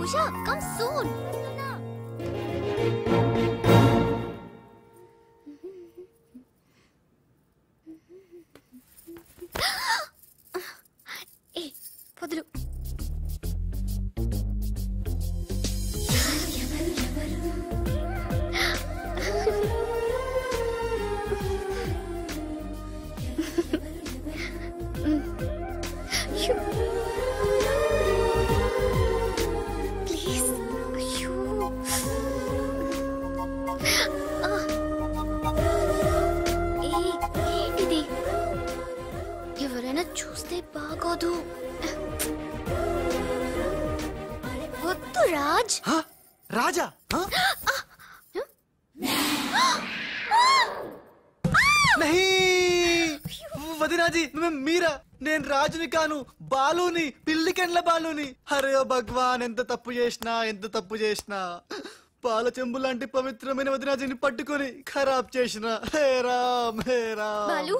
Usha, come soon. Hey, వదులు. Please. అయ్యో. ఏంటిది? ఎవరైనా చూస్తే బాగోదు. వద్దు రాజ్. రాజా వదినాజీ మీరా? నేను రాజుని కాను, బాలుని, పిల్లికెండ్ల బాలుని. అరే ఓ భగవాన్, ఎంత తప్పు చేసినా పాల చెంబు లాంటి పవిత్రమైన వదినాజీని పట్టుకొని ఖరాబ్ చేసిన. హే రామ్, హే రామ్. బాలు,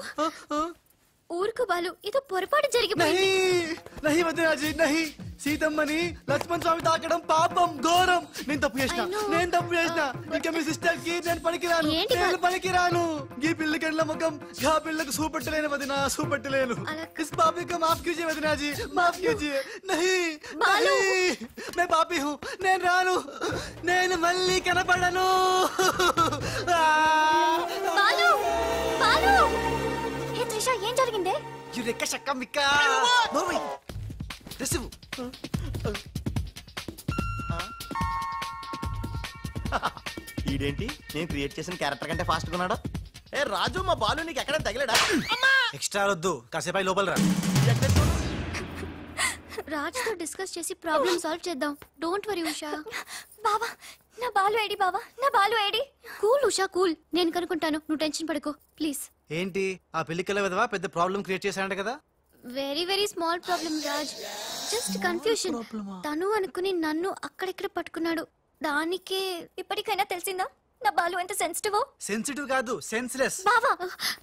ఊరుకు బాలు, ఇది పొరపాటు జరిగిపోయింది. నహి వదినాజీ నహి. సీతమ్మని లక్ష్మణ్ స్వామి తాకడం పాపం, ఘోరం. నేను తప్పు చేసిన. ఇంకా మీ సిస్టర్ కి నేను పనికిరాను. ఈ పిల్లికెండ్ల ముఖం గా పిల్లకు చూపెట్టలేను వదినా, చూపెట్టలేను. ఇస్ పాపి కా మాఫ్ కీజియే వదినాజీ, మాఫ్ కీజియే. నహి మే పాపి హూ, నేను రాను, నేను మళ్ళీ కనపడను. బాలు, బాలు. హే త్రిష, ఏం జరిగిందే? యురెక్క షక్క మిక్క నోర్మై రిసీవ్. ఈడేంటి నేను క్రియేట్ చేసిన క్యారెక్టర్ కంటే ఫాస్ట్ ఉన్నాడు. ఏ రాజు, మా బాలు నీకు ఎక్కడ తగిలాడా? ఎక్స్ట్రా వద్దు, కాసేపు లోపల రా. రాజ్ తో డిస్కస్ చేసి ప్రాబ్లం సాల్వ్ చేద్దాం. Don't worry Usha. బావా, నా బాలు ఏడి? బావా, నా Balu AD? Cool Usha, cool. నేను కనుక్కుంటాను, నువ్వు టెన్షన్ పడకు ప్లీజ్. ఏంటి ఆ పెళ్లికల విధవా పెద్ద ప్రాబ్లం క్రియేట్ చేశాడంట కదా? Very very small problem Raj, just confusion. తను అనుకుని నన్ను అక్కడిక్కడ పట్టుకున్నాడు. దానికే ఇప్పటికైనా తెలిసిందా నా బాలు ఎంత సెన్సిటివ్? సెన్సిటివ్ కాదు, సెన్స్లెస్. బావా,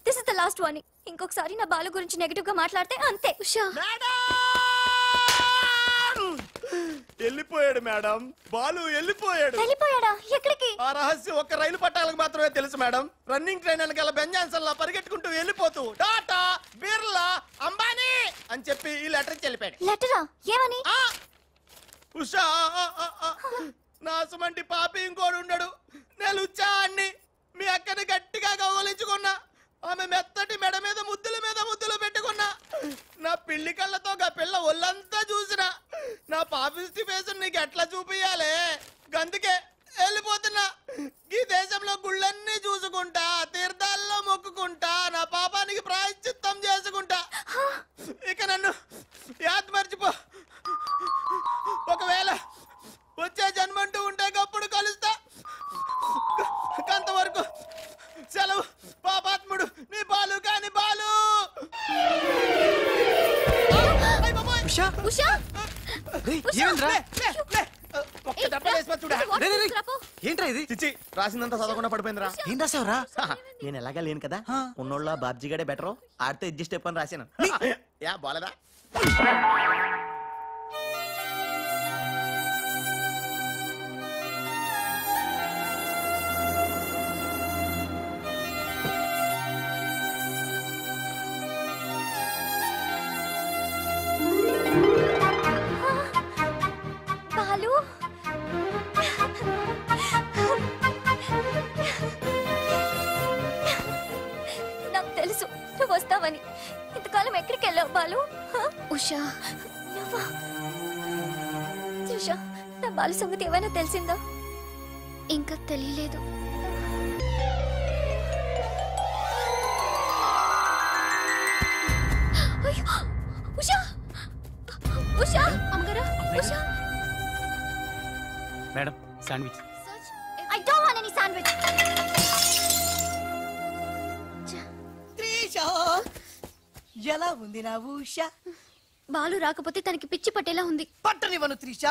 this is the last warning. ఇంకొకసారి నా బాలు గురించి నెగటివ్ గా మాట్లాడితే అంతే. ఉషా, వెళ్ళిపోయాడు మేడం, బాలు వెళ్ళిపోయాడు. వెళ్ళిపోయాడా? ఎక్కడికి? ఆ రహస్యం ఒక్క రైలు పట్టాలకు మాత్రమే తెలుసు మేడం. రన్నింగ్ ట్రైన్ వెనకాల బెంజాన్సన్ లా పరిగెట్టుకుంటూ వెళ్ళిపోతూ టాటా, బిర్లా, అంబానీ అని చెప్పి ఈ లెటర్ వెళ్ళిపోయాడు. లెటరా? ఏమని? ఉషా, నా సుమంటి పాపి ఇంకోడు ఉండడు. నేను ఉచ్చాన్ని మీ అక్కని గట్టిగా కౌగలించుకున్నా. ఆమె మెత్తటి మెడ మీద ముద్దులు పెట్టుకున్నా. నా పిల్లి కళ్ళతో గా పిల్ల ఒళ్ళంతా చూసిన. నా పాపిస్టి ఫేస్ నీకు ఎట్లా చూపియాలే? గందుకే వెళ్ళిపోతున్నా. ఈ దేశంలో గుళ్ళన్నీ చూసుకుంటా, తీర్థాల్లో మొక్కుకుంటా, నా పాపానికి ప్రాయశ్చిత్తం చేసుకుంటా. ఇక నన్ను యాద్ మర్చిపో. ఒకవేళ వచ్చే జన్మంటూ ఉంటే గప్పుడు కలుస్తా. అంతవరకు సెలవు. పాపాత్ముడు నీ బాలు కాని బాలు. ఏంట్రా ఇది? చిచ్చి, రాసిందంతా చదవకుండా పడిపోయిందిరా. ఏం రాసావురా? నేను ఎలాగా లేను కదా, ఉన్నోళ్ళ బాబ్జీగాడే బెటర్, ఆడితే అడ్జస్ట్ అయిపోయి రాశాను. యా బాలేదా? బాలు, నాకు తెలుసు నువ్వు వస్తావని. ఇంతకాలం ఎక్కడికి వెళ్ళావు బాలు? ఉషా, నువ్వా? త్రిష, నా బాలు సంగతి ఏమైనా తెలిసిందా? ఇంకా తెలియలేదు. ఉషా, ఉషా, అమ్మగారు, Usha. Madam, sandwich. I don't want any sandwich. Trisha, ఎలా ఉంది నా ఉషా? బాలు రాకపోతే తనకి పిచ్చి పట్టేలా ఉంది. పట్టనివ్వను త్రిష,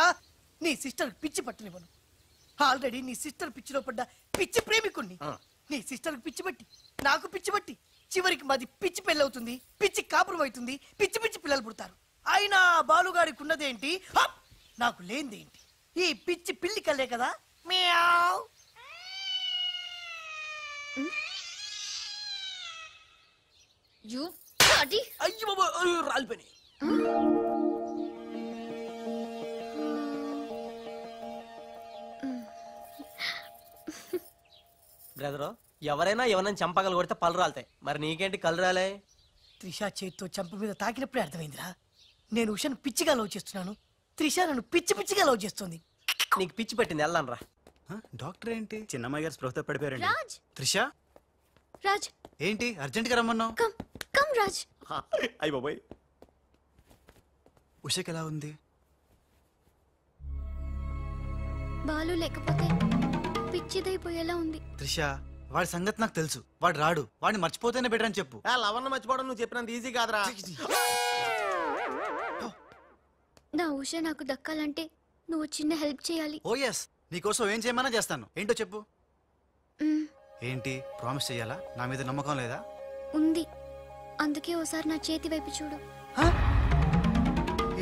నీ సిస్టర్ పిచ్చి పట్టనివ్వను. ఆల్రెడీ నీ సిస్టర్ పిచ్చిలో పడ్డ పిచ్చి ప్రేమికుణ్ణి. నీ సిస్టర్ పిచ్చి పట్టి, నాకు పిచ్చి పట్టి, చివరికి మాది పిచ్చి పెళ్ళవుతుంది, పిచ్చి కాపురం అవుతుంది, పిచ్చి పిచ్చి పిల్లలు పుడతారు. అయినా బాలుగాడికి ఉన్నదేంటి, నాకు లేనిదేంటి? ఈ పిచ్చి పిల్లి కళ్ళే కదా మియావ్. You party. అయ్యో బాబా రాలిపోయి. బ్రదరు ఎవరైనా ఎవరైనా చంపగలు కొడితే పళ్ళు రాలుతాయి, మరి నీకేంటి కళ్ళు రాలే? త్రిష చేత్తో చంప మీద తాకినప్పుడే అర్థమైందిరా. నేను ఉషను పిచ్చిగా లవ్ చేస్తున్నాను, త్రిష నన్ను పిచ్చి పిచ్చిగా లవ్ చేస్తుంది. నీకు పిచ్చి పెట్టింది, వెళ్ళాను రా. డాక్టర్ ఏంటి చిన్నమ్మాయి గారు స్పృహతో పడిపోయారండి. రాజ్ త్రిష రాజ్ ఏంటి అర్జెంట్ గా రమ్మన్నావు? Come come Raj. అయ్య బాబాయ్ ఉషకి ఎలా ఉంది? బాలు లేకపోతే పిచ్చిదైపోయేలా ఉంది. త్రిష వాడి సంగతి నాకు తెలుసు, వాడు రాడు, వాడిని మర్చిపోతేనే బెటర్ అని చెప్పు. లవన్న మర్చిపోవడం నువ్వు చెప్పినంత ఈజీ కాదురా. నా ఉష నాకు దక్కాలంటే నువ్వు చిన్న హెల్ప్ చేయాలి. ఓ ఎస్, నీకోసం ఏం చేయమన్నా చేస్తాను. ఏంటో చెప్పు. మ్, ఏంటి ప్రామిస్ చెయ్యాలా? నా మీద నమ్మకం లేదా? ఉంది. అందుకే ఓసారి నా చేతి వైపు చూడు. హ?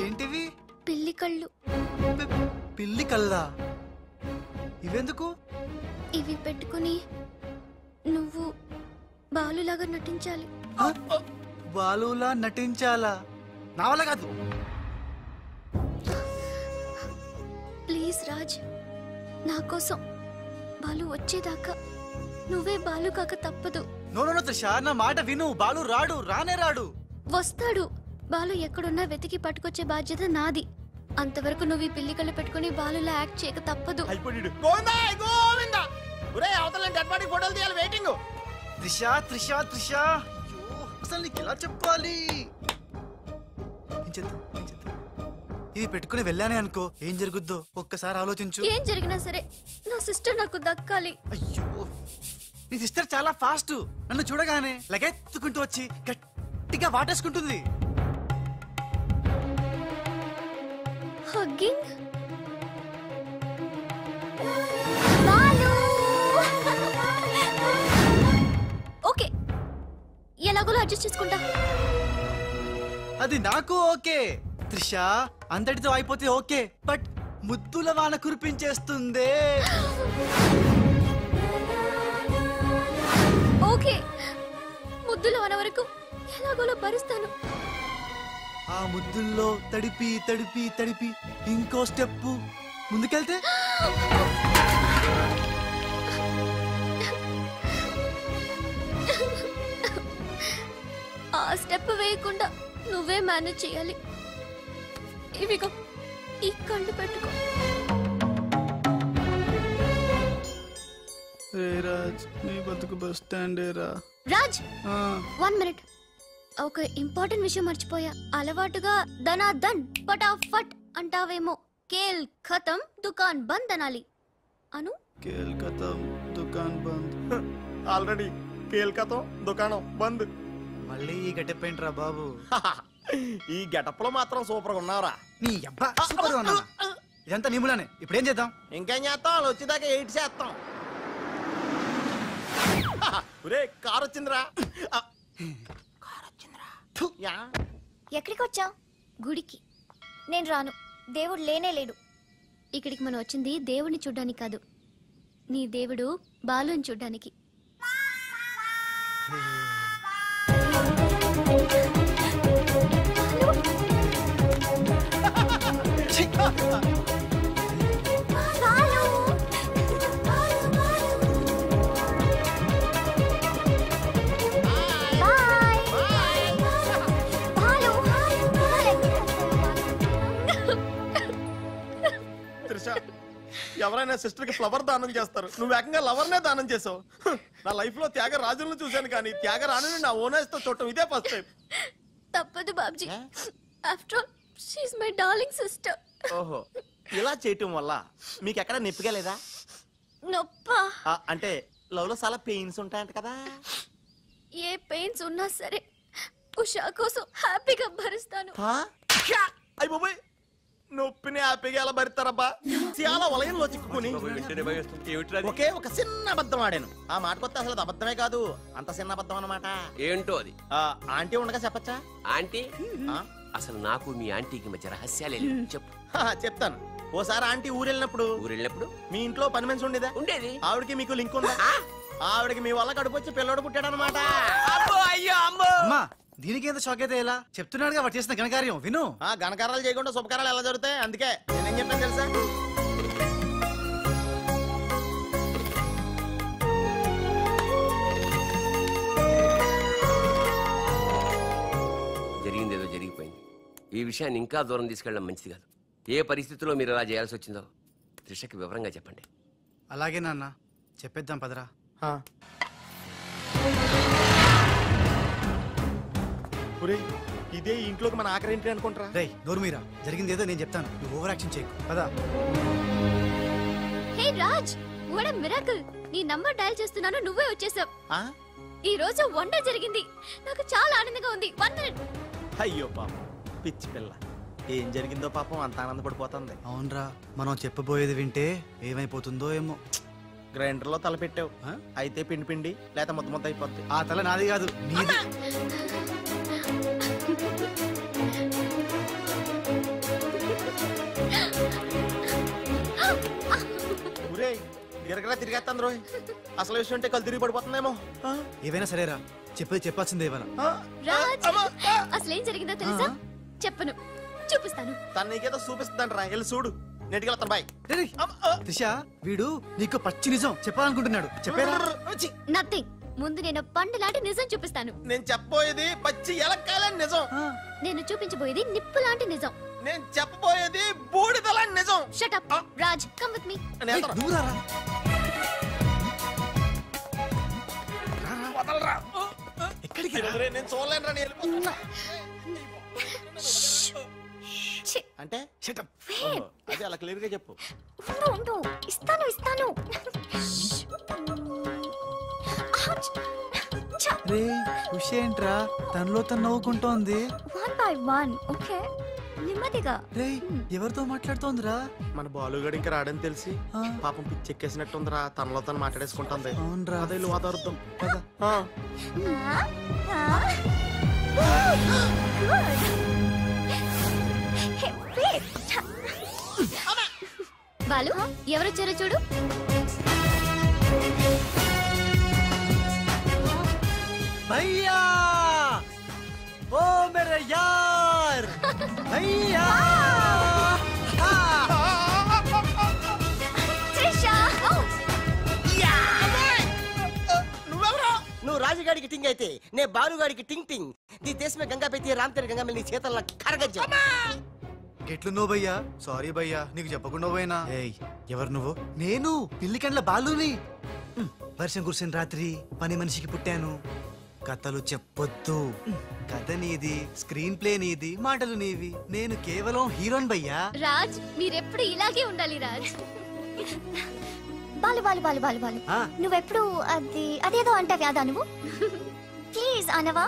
ఏంటివి? పిల్లి కళ్ళు. పిల్లి కల్లా? ఇవెందుకు? ఇవి పెట్టుకుని నువ్వు బాలులాగా నటించాలి. హ? బాలులా నటించాలా? నా వల్ల కాదు. ప్లీజ్ రాజ్, నా కోసం బాలు వచ్చేదాకా నువ్వే బాలు కాక తప్పదు. నో నో త్రిష, నా మాట విను. బాలు రాడు, రానే రాడు. వస్తాడు. బాలు ఎక్కడున్నా వెతికి పట్టుకొచ్చే బాధ్యత నాది. అంతవరకు నువ్వు ఈ పిల్లి కళ్ళు పెట్టుకుని బాలులా యాక్ట్ చేయక తప్పదు. అయిపోయాడు. గోవిందా గోవిందా. ఒరేయ్ అవతల డెడ్ బాడీ ఫోటోలు తీయాలి, వెయిటింగ్. త్రిష త్రిష త్రిష, అయ్యో అసలు నీకు ఎలా చెప్పాలి? ఏం చేద్దాం, ఏం చేద్దాం? ఇది పెట్టుకుని వెళ్ళానే అనుకో, ఏం జరుగుద్దో ఒక్కసారి ఆలోచించు. ఏం జరిగినా సరే నా సిస్టర్ నాకు దక్కాలి. అయ్యో నీ సిస్టర్ చాలా ఫాస్ట్. నన్ను చూడగానే లగెత్తుకుంటూ వచ్చి గట్టిగా వాటేసుకుంటుంది. హగ్గింగ్. ఓకే, ఎలాగోలో అడ్జస్ట్ చేసుకుంటా. అది నాకు ఓకే త్రిష, అంతటితో అయిపోతే ఓకే. బట్ ముద్దుల వాన కురిపించేస్తుందే. ఓకే, ముద్దులో అన వరకు ఎలాగోలో భరిస్తాను. ఆ ముద్దుల్లో తడిపి తడిపి తడిపి ఇంకో స్టెప్ ముందుకెళ్తే ఆ స్టెప్ వేయకుండా నువ్వే మేనేజ్ చేయాలి. ఇవిగో ఈ కళ్ళు పెట్టుకో. రాజ్, నీ బతుకు బస్ స్టాండ్ రా. రాజ్, 1 మినిట్. ఒక ఇంపార్టెంట్ విషయం మర్చిపోయా. అలవాటుగా ధనాధన్ ఫటాఫట్ అంటావేమో. కేల్ ఖతం దుకాన్ బంద్ అనాలి. అను కేల్కతా దుకాన్ బంద్. ఆల్రెడీ కేల్కతం దుకాణం బంద్. మళ్ళీ ఈ గెటప్ ఏంట్రా బాబు? ఈ గెటప్ లో మాత్రం సూపర్ గా ఉన్నావురా. నీ అబ్బా సూపర్ గా ఉన్నానా? ఇదంతా నిములానే. ఇప్పుడు ఏం చేద్దాం? ఇంకేం చేస్తాం, వాళ్ళు వచ్చేదాకా 8 చేస్తాం. ఒరే కార్ వచ్చిందిరా. యా. ఎక్కడికి వచ్చావు? గుడికి. నేను రాను, దేవుడు లేనే లేడు. ఇక్కడికి మనం వచ్చింది దేవుడిని చూడ్డానికి కాదు, నీ దేవుడు బాలుని చూడ్డానికి. ఎవరైనా సిస్టర్ కి ఫ్లవర్ దానం చేస్తారు, నువ్వు ఏకంగా లవర్ నే దానం చేసావు. నా లైఫ్ లో త్యాగరాజులను చూశాను కానీ త్యాగరాణిని నా ఓనర్స్ తో చూడటం ఇదే ఫస్ట్ టైం. తప్పదు Babji, after all she is my darling sister. ఓహో, ఇలా చేయటం వల్ల మీకు ఎక్కడ నొప్పిగా లేదా? నొప్పా? అంటే లవ్ లో చాలా పెయిన్స్ ఉంటాయంట కదా. ఏ పెయిన్స్ ఉన్నా సరే ఉషా కోసం హ్యాపీగా భరిస్తాను. అయ్య బాబోయ్, నొప్పిని హ్యాపీగా ఎలా భరిస్తారబ్బా? చాలా వలయంలో చిక్కుకుని ఒకే ఒక చిన్న అబద్ధం ఆడాను. ఆ మాట కొత్త అసలు అది అబద్ధమే కాదు, అంత చిన్న అబద్ధం అన్నమాట. ఏంటో అది? ఆంటీ ఉండగా చెప్పచ్చా? ఆంటీ? అసలు నాకు మీ ఆంటీకి మధ్య రహస్యాలే లేవు. చెప్పు. చెప్తాను. ఓసారి ఆంటీ ఊరెళ్ళినప్పుడు మీ ఇంట్లో పని మనిషి ఉండేదా? ఉండేది. ఆవిడకి మీకు లింక్ ఉందా? ఆవిడకి మీ వల్ల కడుపు వచ్చి పిల్లడు పుట్టాడనమాట. అమ్మా దీనికి ఎంత షాక్ అయితే ఎలా చెప్తున్నాడుగా వాడు చేసిన ఘనకార్యం విను. ఘనకారాలు చేయకుండా శుభకారాలు ఎలా జరుగుతాయి? అందుకే నేనేం చెప్పాను తెలుసా? జరిగిందేదో జరిగిపోయింది. ఈ విషయాన్ని ఇంకా దూరం తీసుకెళ్ళడం మంచిది కాదు. ఏ పరిస్థితిలో మీరు అలా చేయాల్సి వచ్చిందో త్రిషకి వివరంగా చెప్పండి. అలాగే నాన్న చెప్పేద్దాం పదరా. ఇదే ఇంట్లోకి మన ఆఖరి ఇంటి అనుకుంటారా? రే నోర్మీరా జరిగింది ఏదో నేను చెప్తాను, నువ్వు ఓవర్ యాక్షన్ చేయకు పదా. హే రాజ్, వాట్ ఎ మిరాకిల్! నీ నంబర్ డయల్ చేస్తున్నాను, నువ్వే వచ్చేసావ్. ఈ రోజు వండర్ జరిగింది, నాకు చాలా ఆనందంగా ఉంది. 1 మినిట్. అయ్యో పాపం పిచ్చి పిల్ల, ఏం జరిగిందో పాపం అంత ఆనందపడిపోతుంది. అవునరా, మనం చెప్పబోయేది వింటే ఏమైపోతుందో ఏమో. గ్రైండర్ లో తల పెట్టావు, అయితే పిండి పిండి లేక ముద్ద ముద్ద అయిపోద్ది. ఆ తల నాది కాదు నీది. గిరగరా తిరిగేస్తాను రోయ్, అసలు విషయం అంటే కళ్ళు తిరిగి పడిపోతుందేమో. ఏవైనా సరేరా, చెప్పేది చెప్పాల్సిందే ఇవాళ. రాజ్, అసలేం జరిగిందో తెలుసా? చెప్పను, చూపిస్తాను. తను నీకేదో చూపిస్తుందంట రా, వెళ్ళి చూడు. నెట్టుకెళ్తాను బాయ్. త్రిష, వీడు నీకు పచ్చి నిజం చెప్పాలనుకుంటున్నాడు. చెప్పారా? నథింగ్. ముందు నేను పండు లాంటి నిజం చూపిస్తాను. నేను చెప్పబోయేది పచ్చి ఎలక్కాలని నిజం. నేను చూపించబోయేది నిప్పు లాంటి నిజం. నేను చెప్పబోయేది బూడిదలాంటి నిజం. Shut up Raj, come with me. నువ్వు రారా. ఎక్కడికి నేను చూడలేను రా, వెళ్ళిపోతున్నా. అంటే అదే అలా క్లియర్ గా చెప్పు. ఇస్తాను ఇస్తాను. రే ఏంట్రా తనలో తను నవ్వుకుంటోంది. 1 by 1. ఓకే, నెమ్మదిగా. రే ఎవరితో మాట్లాడుతోందిరా? మన బాలుగాడు ఇంకా రాడని తెలిసి పాపం పిచ్చెక్కేసినట్టుందిరా, తనలో తను మాట్లాడేసుకుంటుంది. అవునరా, అదే వాదార్థం. బాలు, ఎవరొచ్చారో చూడు. భయ్యా, ఓ మేరా యార్ భయ్యా. నువ్వు రాజుగాడికి టింగ్ అయితే నే బాలుగాడికి టింగ్ టింగ్. నీ దేశమే గంగా పెట్టి రామ్ తెర గంగా నీ చేతల్లో కరగజ్జా. ఎట్లున్నావు భయ్యా? సారీ భయ్యా, నీకు చెప్పకుండా పోయినా. ఏయ్ ఎవరు నువ్వు? నేను పిల్లికండ్ల బాలుని. వర్షం కురిసిన రాత్రి పని మనిషికి పుట్టాను. కథలు చెప్పొద్దు, కథ నీది, స్క్రీన్ ప్లే నీది, మాటలు నీవి. నేను కేవలం హీరోన్ భయ్యా. రాజ్, మీరెప్పుడు ఇలాగే ఉండాలి రాజ్. బాలు బాలు బాలు బాలు బాలు, నువ్వెప్పుడు అదేదో అంటావి, అదా నువ్వు? ప్లీజ్ అనవా.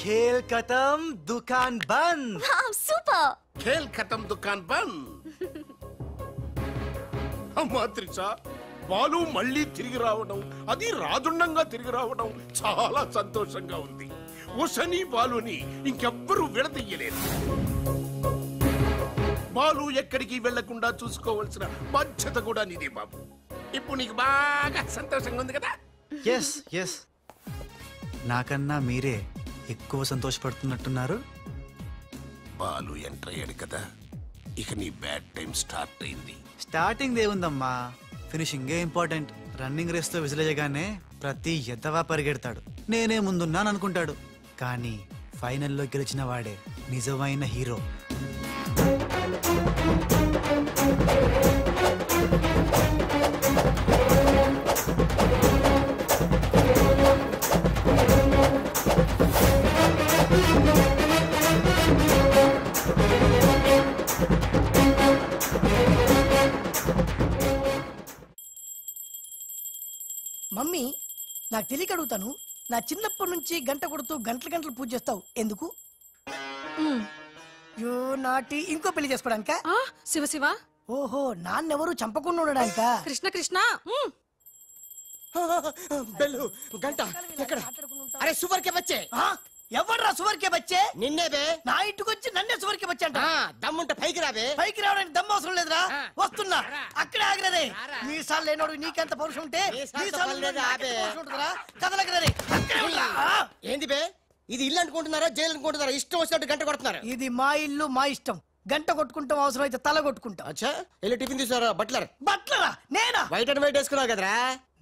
खेल खत्म दुकान बंद. సూపర్. ఖేల్ ఖతం దుకాన్ బంద్. అమ్మా త్రిష, బాలు మళ్ళీ తిరిగి రావడం, అది రాజుండంగా తిరిగి రావడం చాలా సంతోషంగా ఉంది. ఉషని బాలుని ఇంకెవ్వరూ విడదీయలేరు. బాలు ఎక్కడికి వెళ్లకుండా చూసుకోవాల్సిన బాధ్యత కూడా నీదే బాబు. ఇప్పుడు నీకు బాగా సంతోషంగా ఉంది కదా? ఎస్ ఎస్, నాకన్నా మీరే ఎక్కువ సంతోషపడుతున్నట్టున్నారు. బాలు ఎంటర్ అయ్యాడు కదా, ఇక నీ బ్యాడ్ టైం స్టార్ట్ అయింది. స్టార్టింగ్ దేవుందమ్మా, ఫినిషింగ్ ఇంపార్టెంట్. రన్నింగ్ రేస్ తో విసిలేయగానే ప్రతి ఎద్దవా పరిగెడతాడు, నేనే ముందున్నాను అనుకుంటాడు. కానీ ఫైనల్లో గెలిచిన వాడే నిజమైన హీరో. మమ్మీ, నాకు తెలియక అడుగుతాను, నా చిన్నప్పటి నుంచి గంట కొడుతూ గంటలు గంటలు పూజ చేస్తావు ఎందుకు? యో నాటి ఇంకో పెళ్లి చేసుకోవడానిక? శివ శివ. ఓహో, నాన్నెవరు చంపకుండా ఉండడానిక? కృష్ణ కృష్ణ. గంట ఎక్కడ? అరే సూపర్ కే బచ్చే, ఎవర్రా సువర్కే బచ్చే? నిన్నే బే. నా ఇంటికి వచ్చి నన్నే సువర్కే బచ్చే అంట. దమ్ముంటే పైకి రాబే. పైకి రావడానికి దమ్ము అవసరం లేదురా. వస్తున్నా. అక్కడే ఆగరే. మీసాలు లేనోడు నీకెంత పౌరుషం ఉంటే మీసాలు ఉంటుందిరా. కదలకరే. ఏంది బే? ఇది ఇల్లు అనుకుంటున్నారా జైలు అనుకుంటున్నారా? ఇష్టం వచ్చినట్టు గంట కొడుతున్నారు. ఇది మా ఇల్లు మా ఇష్టం. గంట కొట్టుకుంటాం, అవసరం అయితే తల కొట్టుకుంటాం. అచ్చా వెళ్ళి టిఫిన్ తీసారా? బట్లర్. బట్లరా? నేనా? వైట్ అండ్ వైట్ వేసుకున్నావు కదరా.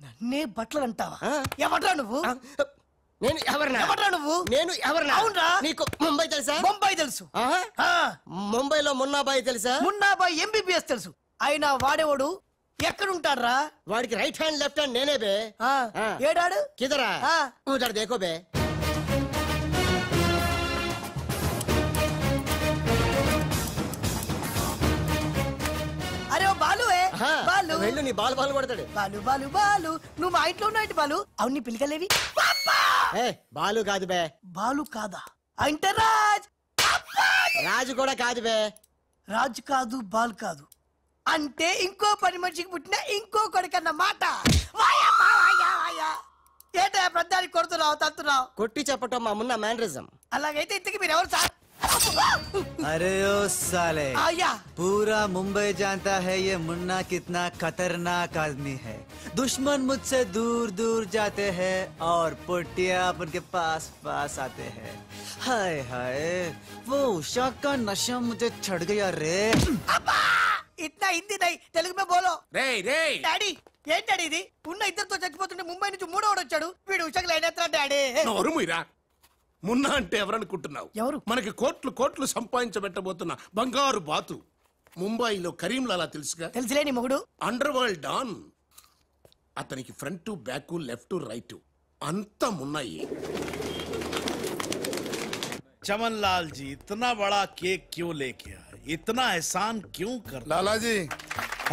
నన్నే బట్లర్ అంటావా? ఎవడ్రా నువ్వు? నేను ఎవరినా? ఎవడ్రా నువ్వు? నేను ఎవరినా? అవునరా? నీకు ముంబై తెలుసా? ముంబై తెలుసు. ముంబైలో మున్నాబాయి తెలుసా? మున్నాబాయి ఎంబీబీఎస్ తెలుసు. అయినా వాడేవాడు ఎక్కడుంటాడ్రా? వాడికి రైట్ హ్యాండ్ లెఫ్ట్ హ్యాండ్ నేనే బే. ఏడాడు కిదరా ఉదర దేకో బే. అరే ఓ బాలు బాలు వెళ్ళు, నీ బాలు బాలు కొడతాడు. బాలు బాలు బాలు నువ్వు మా ఇంట్లో ఉన్నావు బాలు. అవును నీ పిల్లకలేవి? బాలు కాదు బే. బాలు కాదా? అంటే రాజ్. రాజు కూడా కాదు బే. రాజు కాదు బాలు కాదు అంటే ఇంకో పని మనిషికి పుట్టిన ఇంకో కొడుకన్న మాట. ఏంటో ప్రధానికి కొడుతున్నావు తంతున్నావు? కొట్టి చెప్పటం మా మున్న మేనరిజం. అలాగైతే ఇంతకి మీరు ఎవరు సార్? अरे ओ साले आया पूरा मुंबई जानता है ये मुन्ना कितना खतरनाक आदमी है। दुश्मन मुझसे दूर दूर जाते हैं और पोटिया उनके पास पास आते हैं। हाय हाय वो उषा का नशा मुझे चढ़ गया रे। इतना हिंदी नहीं तेलुगु में बोलो। రే రే డాడీ ఏంటడి ఇది? ఉన్న ఇద్దరితో చచ్చిపోతుంటే ముంబై నుంచి మూడోడు వచ్చాడు. వీడు ఉషాకి లైన్ ఎత్తా డాడీ. నోరు మూయరా. మున్నా అంటే ఎవరనుకుంటున్నావు? ఎవరు? మనకి కోట్లు కోట్లు సంపాదించబెట్టబోతున్న బంగారు బాతు. ముంబైలో కరీంలాలా తెలుసుగా? తెలుసులే నీ మొగుడు. Underworld don. అతనికి ఫ్రంట్ బ్యాక్ లెఫ్ట్ రైట్ అంతా మున్నాయి. चमन लाल जी इतना बड़ा केक क्यों लेके आए? इतना एहसान क्यों कर? लाला जी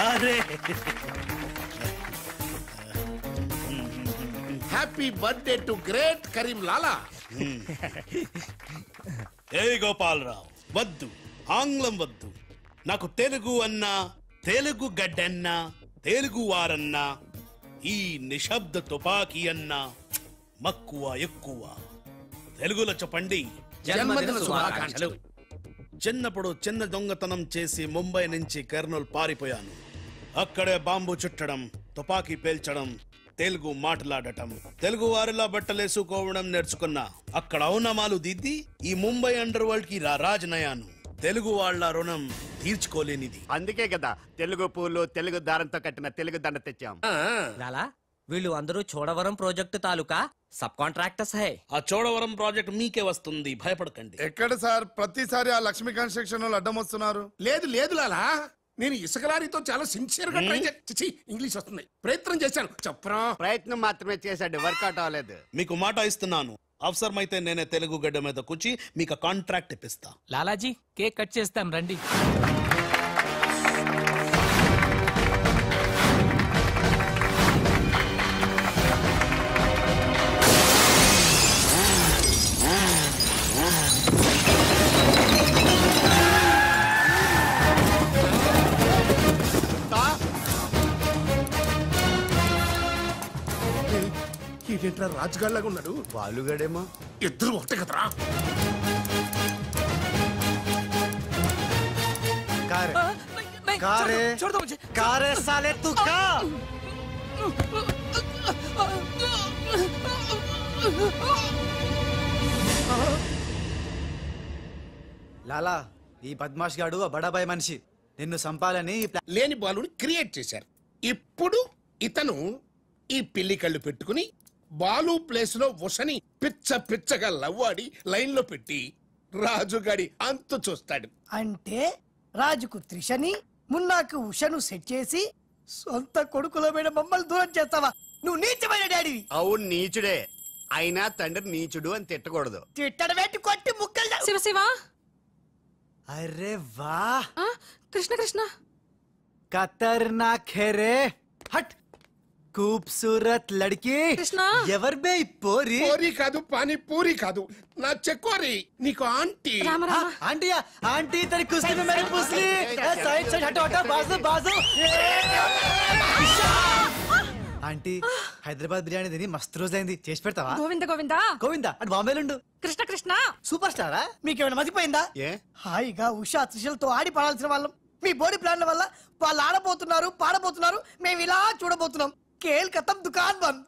अरे happy birthday to great Karim Lala. ఏ గోపాలరావు వద్దు, ఆంగ్లం వద్దు. నాకు తెలుగు అన్నా, తెలుగు గడ్డన్నా, తెలుగు వారన్నా, ఈ నిశ్శబ్ద తుపాకీ అన్నా మక్కువ ఎక్కువ. తెలుగులో చెప్పండి. జన్మదిన శుభాకాంక్షలు. చిన్నప్పుడు చిన్న దొంగతనం చేసి ముంబై నుంచి కర్నూలు పారిపోయాను. అక్కడే బాంబు చుట్టడం, తుపాకీ పేల్చడం, తెలుగు మాట్లాడటం, తెలుగు వారిలా బట్టలేసుకోవడం నేర్చుకున్నా. అక్కడ ఔనమాలు దిద్ది ఈ ముంబై అండర్ వరల్డ్ కి రాజనయాను. తెలుగు వాళ్ళ రుణం తీర్చుకోలేనిది. అందుకే కదా తెలుగు పూలు తెలుగు దారంతో కట్టిన తెలుగు దండ తెచ్చాం. లాలా వీళ్ళు అందరూ చోడవరం ప్రాజెక్టు తాలూకా సబ్ కాంట్రాక్టర్స్ హై. ఆ చోడవరం ప్రాజెక్ట్ మీకే వస్తుంది, భయపడకండి. ఎక్కడ సార్ ప్రతిసారి ఆ లక్ష్మీ కన్స్ట్రక్షన్ వాళ్ళు అడ్డం వస్తున్నారు? లేదు లేదు లాలా, నేను ఇసుక లారీతో చాలా సిన్సియర్ గా ట్రై చేసి ఇంగ్లీష్ వస్తుంది ప్రయత్నం చేశాను. చెప్పరా? ప్రయత్నం మాత్రమే చేశాడు, వర్కౌట్ అవ్వలేదు. మీకు మాట ఇస్తున్నాను, అవసరమైతే నేనే తెలుగు గడ్డ మీద కూర్చి మీకు కాంట్రాక్ట్ ఇప్పిస్తా. లాలాజీ కేక్ కట్ చేస్తాం రండి. ఏంట్రా రాజుగాళ్ళగా ఉన్నాడు? బాలుగాడేమో. ఇద్దరు ఒకటే కదరా. कारे साले तू का? లాలా ఈ బద్మాష్ గాడు ఆ బడాబాయ్ మనిషి నిన్ను సంపాలని లేని బాలుని క్రియేట్ చేశారు. ఇప్పుడు ఇతను ఈ పిల్లి కళ్ళు పెట్టుకుని బాలు ప్లేస్ లో ఉషని పిచ్చ పిచ్చగా లవ్వాడి లైన్ లో పెట్టి రాజుగాడి అంతు చూస్తాడు. అంటే రాజుకు త్రిషని, మున్నాకు ఉషను సెట్ చేసి సొంత కొడుకులమైన మమ్మల్ని దూరం చేస్తావా? నువ్వు నీచమైన డాడీవి. అవును నీచుడే, అయినా తండ్రి నీచుడు అని తిట్టకూడదు. తిట్టడం ఏంటి? కొట్టి ముక్కలు. శివ శివ. అరే వాహ్ కృష్ణ కృష్ణ. ఖతర్నాక్ హే రే. హట్ खूबसूरत लड़की. कृष्णा ఎవర్ బే పోరి? పోరి కాదు, పానీ పూరి కాదు, నా చెక్కోరి. నీకు ఆంటీ. आंटी आंटी तेरी कुश्ती में मेरी पुसली. साइड साइड हटो हटो, बाजू बाजू. आंटी హైదరాబాద్ బిర్యానీ తిని మస్తు రోజైంది, చేసి పెడతావా? గోవింద గోవింద గోవింద అటు బాంబేలుండు. కృష్ణ కృష్ణ సూపర్ స్టారా? మీకేమైనా మతిపోయిందా? హాయిగా ఉషా త్రిషలతో ఆడి పాడాల్సిన వాళ్ళం మీ బాడీ ప్లాన్ల వల్ల వాళ్ళు ఆడబోతున్నారు, పాడబోతున్నారు, మేము ఇలా చూడబోతున్నాం. కేల్ కథం దుకాన్ బంద్.